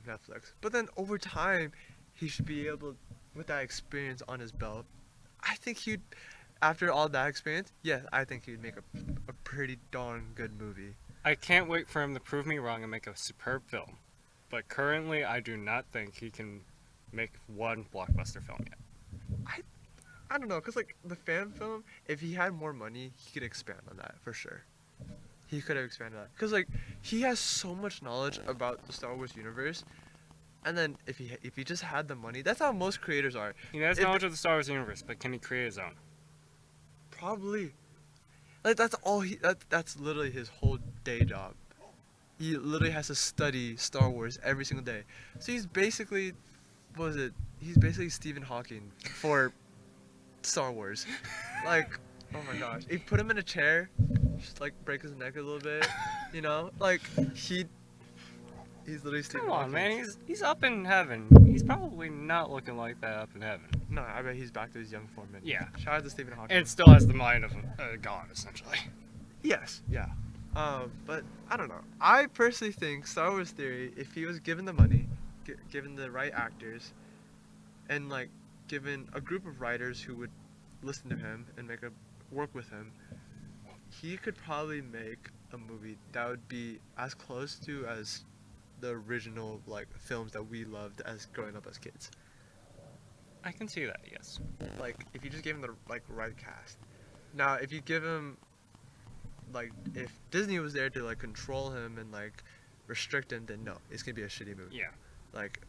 Netflix, but then over time, he should be able, with that experience on his belt, I think he'd, after all that experience, yeah, I think he'd make a pretty darn good movie. I can't wait for him to prove me wrong and make a superb film. But currently, I do not think he can make one blockbuster film yet. I don't know, cause like the fan film, if he had more money, he could expand on that for sure. He could have expanded on that, cause like he has so much knowledge about the Star Wars universe, and then if he just had the money, that's how most creators are. He has knowledge of the Star Wars universe, but can he create his own? Probably. Like that's all that's literally his whole day job. He literally has to study Star Wars every single day. So he's basically, he's basically Stephen Hawking for Star Wars. Like, oh my gosh. If you put him in a chair, just like break his neck a little bit, you know? Like, he's literally Stephen Come on, Hawking. man, he's up in heaven. He's probably not looking like that up in heaven. No, I bet he's back to his young form. Yeah. Shout out to Stephen Hawking. And still has the mind of a god, essentially. Yes, yeah. But I don't know. I personally think Star Wars Theory, if he was given the money, given the right actors, and like given a group of writers who would listen to him and work with him, he could probably make a movie that would be as close to as the original like films that we loved as growing up as kids. I can see that, yes. Like if you just gave him the like right cast. Now if you give him like if Disney was there to like control him and like restrict him, then no, it's gonna be a shitty movie. Yeah. Like,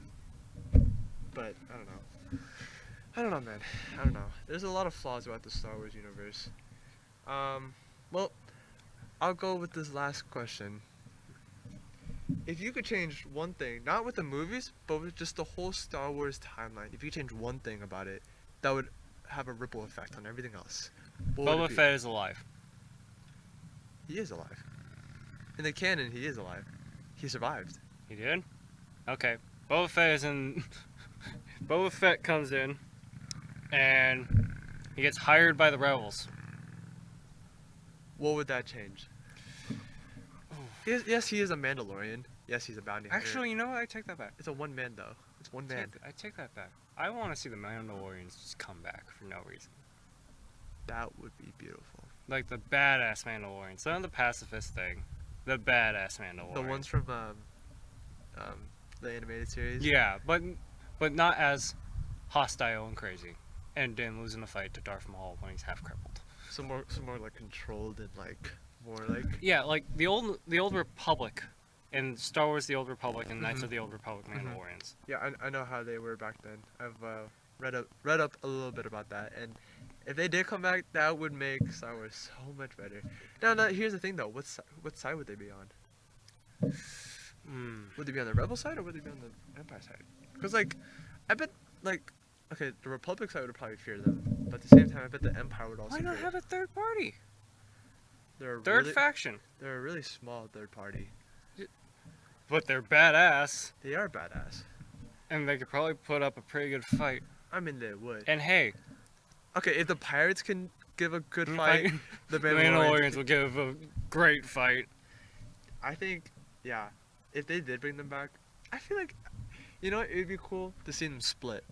but I don't know. I don't know, man. I don't know. There's a lot of flaws about the Star Wars universe. Well, I'll go with this last question. If you could change one thing, not with the movies, but with just the whole Star Wars timeline, if you could change one thing about it, that would have a ripple effect on everything else. What would it Boba be? Fett is alive. He is alive. In the canon, he is alive. He survived. He did? Okay. Boba Fett is in. Boba Fett comes in, and he gets hired by the rebels. What would that change? Yes, he is a Mandalorian. Yes, he's a bounty hunter. Actually, you know what? I take that back. It's a one man though. It's one man. I take that back. I want to see the Mandalorians just come back for no reason. That would be beautiful. Like the badass Mandalorians, not the pacifist thing. The badass Mandalorians. The ones from the animated series. Yeah, but not as hostile and crazy, and then losing a fight to Darth Maul when he's half crippled. Some more like controlled and like more like. Yeah, like the old Republic, in Star Wars: The Old Republic and Knights Mhm. of the Old Republic Mhm. Mandalorians. Yeah, I know how they were back then. I've read up a little bit about that, and if they did come back, that would make Star Wars so much better. Now, here's the thing though. What side would they be on? Would they be on the Rebel side or would they be on the Empire side? Because like, I bet like, okay, the Republic side would probably fear them, but at the same time, I bet the Empire would also. Why not fear have a third party? They're a Third really, faction. They're a really small third party. But they're badass, They are badass. and they could probably put up a pretty good fight. I mean, they would. And hey, Okay, if the pirates can give a good Mm, fight, I- the the Mandalorians. Mandalorians will give a great fight. I think, yeah, if they did bring them back, I feel like, it'd be cool to see them split.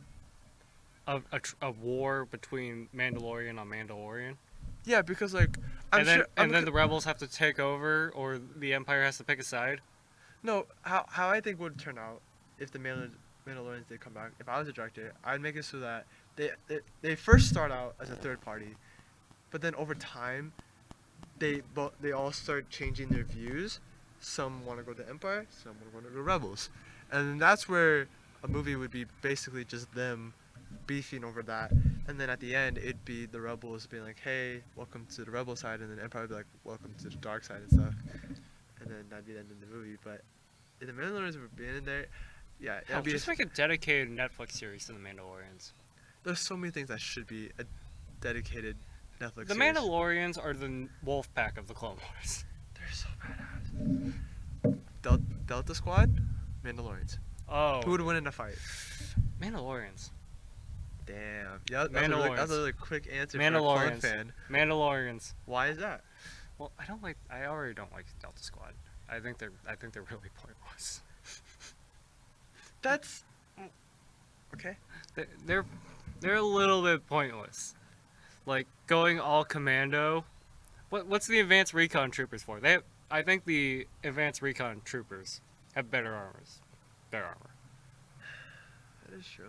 A war between Mandalorian on Mandalorian. Yeah, because like, I'm and then sure. I'm and then the rebels have to take over, or the Empire has to pick a side. No, how I think would turn out if the Mandalorians did come back. If I was a director, I'd make it so that they first start out as a third party, but then over time, they all start changing their views. Some want to go to Empire, some want to go to Rebels, and then that's where a movie would be basically just them beefing over that, and then at the end it'd be the Rebels being like, "Hey, welcome to the Rebel side," and then Empire would be like, "Welcome to the dark side" and stuff, and then that'd be the end of the movie. But if the Mandalorians were being in there, yeah, Hell, it'd be just make a dedicated Netflix series to the Mandalorians. there's so many things that should be a dedicated Netflix The series. Mandalorians are the wolf pack of the Clone Wars. They're so badass. Delta Squad, Mandalorians. Oh, Who would win in a fight? Mandalorians. Damn. Yeah, that's a really quick answer for a Clone Mandalorians. fan. Mandalorians. Why is that? Well, I already don't like Delta Squad. I think they're really pointless. That's okay. They're a little bit pointless. Like going all commando. What's the advanced recon troopers for? I think the advanced recon troopers have better armors. Better armor. That is true.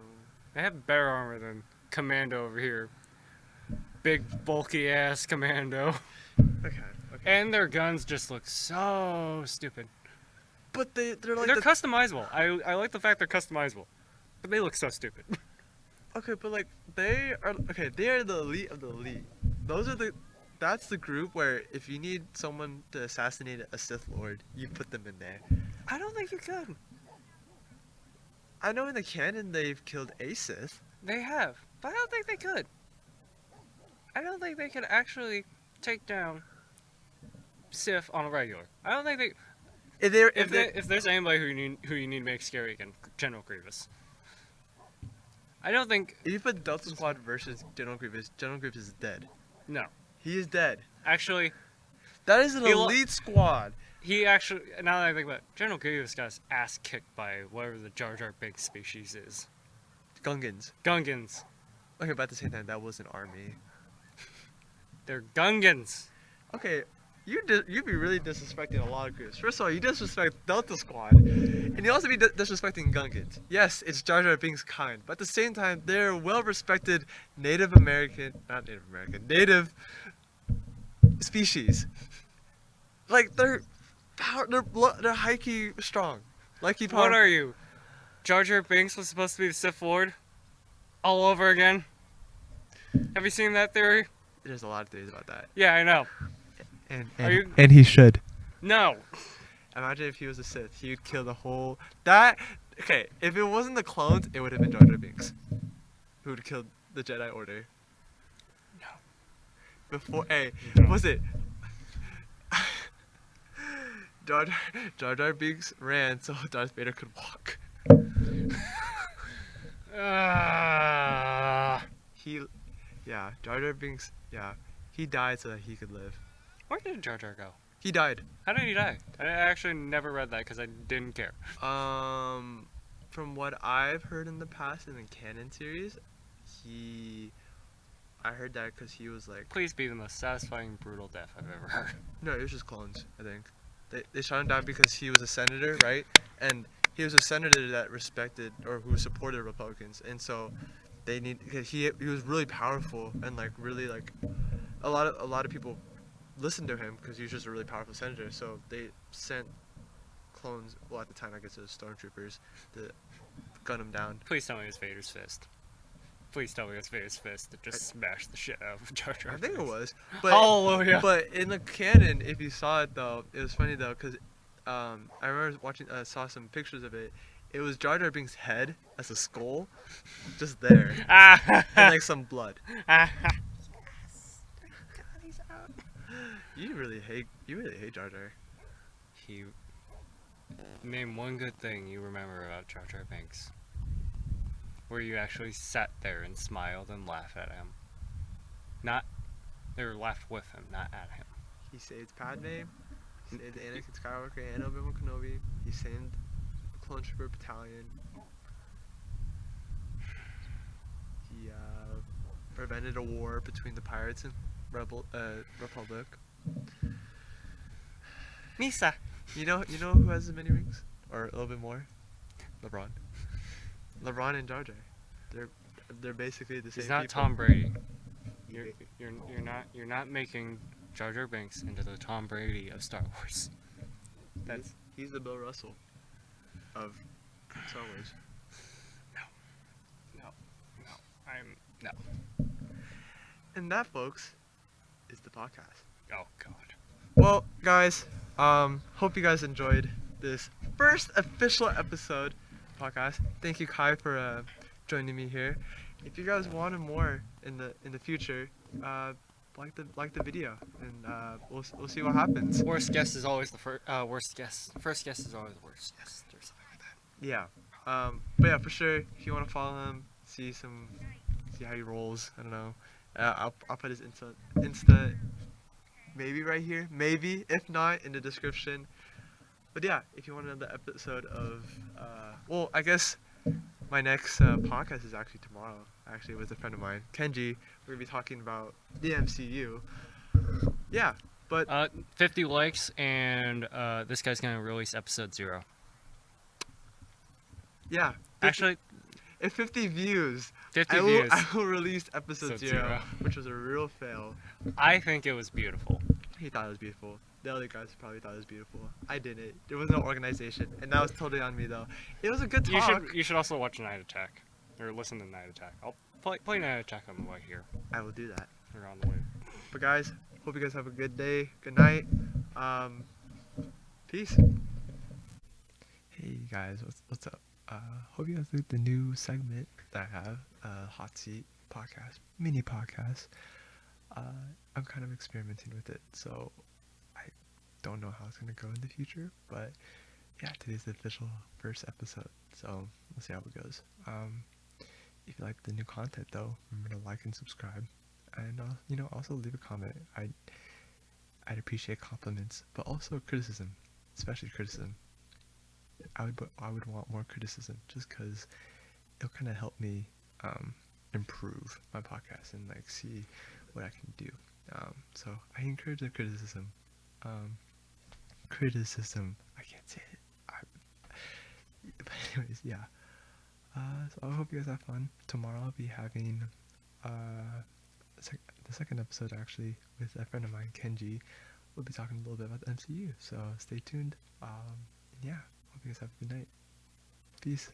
They have better armor than commando over here. Big bulky ass commando. Okay. And their guns just look so stupid. But they're like They're customizable. I like the fact they're customizable. But they look so stupid. okay, but like they are the elite of the elite. That's the group where if you need someone to assassinate a Sith Lord, you put them in there. I don't think you could. I know in the canon they've killed a Sith. They have, but I don't think they could. I don't think they could actually take down Sith on a regular. I don't think they. If there's anybody who you need to make scary again, General Grievous. I don't think. If you put Delta Squad versus General Grievous is dead. No, He is dead. actually, That is an He lo- elite squad. he actually. Now that I think about it, General Grievous got his ass kicked by whatever the Jar Jar Binks species is. Gungans. Gungans. Okay, but at the same time, that was an army. They're Gungans. Okay, you'd be really disrespecting a lot of groups. First of all, you disrespect Delta Squad, and you also be disrespecting Gungans. Yes, it's Jar Jar Binks' kind, but at the same time, they're well-respected Native species. Like they're they're high key strong, like key What powerful. are you? Jar Jar Binks was supposed to be the Sith Lord? All over again? Have you seen that theory? There's a lot of theories about that. Yeah, I know. Are you- And he should. No. Imagine if he was a Sith, he would kill the whole that. Okay, if it wasn't the clones, it would have been Jar Jar Binks, who would kill the Jedi Order. No. Before, hey, No. was it? Jar Jar Binks ran so Darth Vader could walk. Yeah, Jar Jar Binks, yeah, he died so that he could live. Where did Jar Jar go? He died. How did he die? I actually never read that because I didn't care. From what I've heard in the past in the canon series, I heard that because he was like, Please be the most satisfying, brutal death I've ever heard. no, it was just clones, I think. They shot him down because he was a senator, right? And he was a senator that respected or who supported Republicans, and so he was really powerful and like really like a lot of people listened to him because he was just a really powerful senator. So they sent clones. Well, at the time, I guess it was stormtroopers to gun him down. Please tell me it was Vader's fist. Please tell me it was Vader's fist that just smashed the shit out of Jar Jar. I think it Binks. was. But, Hallelujah. But in the canon, if you saw it though, it was funny though because I remember saw some pictures of it. It was Jar Jar Binks' head as a skull, just there, and like some blood. You really hate Jar Jar. He name one good thing you remember about Jar Jar Binks, where you actually sat there and smiled and laughed at him. Or laughed with him, not at him. He saved Padme. He saved Anakin Skywalker and Obi-Wan Kenobi. He saved the Clone Trooper Battalion. He prevented a war between the pirates and Republic. Misa. You know who has as many rings, or a little bit more? LeBron. LeBron and Jar Jar. They're basically the same. He's not people. Tom Brady. You're not making Jar Jar Binks into the Tom Brady of Star Wars. He's the Bill Russell of Star Wars. No. And that, folks, is the podcast. Oh God. Well, guys, hope you guys enjoyed this first official episode podcast. Thank you, Kai, for joining me here. If you guys wanted more in the future, like the video, and we'll see what happens. Worst guess is always the worst guess. First guess is always the worst guess, or something like that. Yeah. But yeah, for sure, if you want to follow him, see how he rolls. I don't know. I'll put his Insta maybe right here, maybe if not in the description. But yeah, if you want another episode of well, I guess my next podcast is actually tomorrow. Actually, with a friend of mine, Kenji. We're gonna be talking about the MCU. Yeah, but 50 likes and this guy's gonna release episode 0. yeah. Actually, if 50 views, 50 I views. will release episode 0, which was a real fail. I think it was beautiful. He thought it was beautiful. The other guys probably thought it was beautiful. I didn't. There was no organization, and that was totally on me though. It was a good talk. You should also watch Night Attack, or listen to Night Attack. I'll play Night Attack on the way here. I will do that. Or on the way. But guys, hope you guys have a good day. Good night. Peace. Hey guys, what's up? Hope you guys like the new segment that I have, Hot Seat podcast, mini podcast. I'm kind of experimenting with it, so I don't know how it's gonna go in the future, but yeah, today's the official first episode, so we'll see how it goes. If you like the new content though, remember to like and subscribe, and also leave a comment. I'd appreciate compliments, but also criticism, especially criticism. I would want more criticism, just because it'll kind of help me improve my podcast and like see what I can do. So I encourage the criticism. Criticism. I can't say it. But anyways, yeah. So I hope you guys have fun. Tomorrow I'll be having the second episode actually with a friend of mine, Kenji. we'll be talking a little bit about the MCU. So stay tuned. Yeah, hope you guys have a good night. Peace.